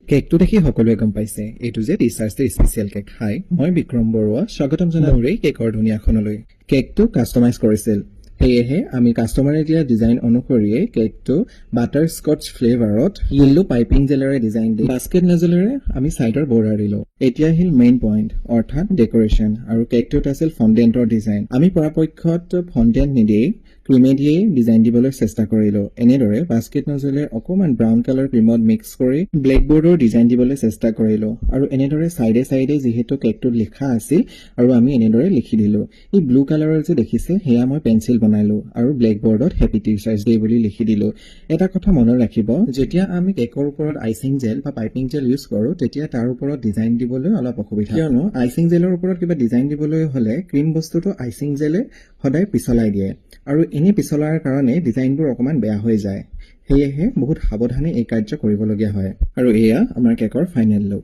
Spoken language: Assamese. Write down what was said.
কেকটো দেখি সকলোৱে গম পাইছে এইটো যে টিচাৰ্ছ ডে স্পেচিয়েল কেক। হাই, মই বিক্ৰম বৰুৱা, স্বাগতম জনাওঁ এই কেকৰ দুনিয়াখনলৈ। কেকটো কাষ্টমাইজ কৰিছিল, সেয়েহে আমি কাষ্টমাৰে দিয়া ডিজাইন অনুসৰিয়ে কেকটো বাটাৰ স্কচ ফ্লেভাৰত য়েল্লো পাইপিং জেলেৰে ডিজাইন দি বাস্কেট নজলেৰে আমি চাইডৰ বৰ্ডাৰ দিলো। এতিয়া আহিল মেইন পইণ্ট, অৰ্থাৎ ডেকৰেশ্যন। আৰু কেকটোত আছিল ফণ্ডেণ্টৰ ডিজাইন। আমি পৰাপক্ষত ফণ্ডেণ্ট নিদিয়েই ক্ৰীমেদিয়েই ডিজাইন দিবলৈ চেষ্টা কৰিলো। এনেদৰে বাস্কেট নজলেৰে অকণমান ব্ৰাউন কালাৰ ক্ৰীমত মিক্স কৰি ব্লেকবোৰ্ডৰ ডিজাইন দিবলৈ চেষ্টা কৰিলো। আৰু এনেদৰে চাইডে চাইডে যিহেতু কেকটোত লিখা আছিল আৰু আমি এনেদৰে লিখি দিলো। এই ব্লু কালাৰৰ যে দেখিছে সেয়া মই পেঞ্চিল বনালো আৰু ব্লেকবোৰ্ডত হেপী টিচাৰ্ছ ডে বুলি লিখি দিলো। এটা কথা মনত ৰাখিব, যেতিয়া আমি কেকৰ ওপৰত আইচিং জেল বা পাইপিং জেল ইউজ কৰো তেতিয়া তাৰ ওপৰত ডিজাইন দিবলৈ অলপ অসুবিধা, কিয়নো আইচিং জেলৰ ওপৰত কিবা ডিজাইন দিবলৈ হলে ক্ৰীম বস্তুটো আইচিং জেলে সদায় পিছলাই দিয়ে আৰু এনে পিছলাৰ কাৰণে ডিজাইনবোৰ অকণমান বেয়া হৈ যায়। সেয়েহে বহুত সাৱধানে এই কাৰ্য কৰিবলগীয়া হয়। আৰু এয়া আমাৰ কেকৰ ফাইনেল লুক।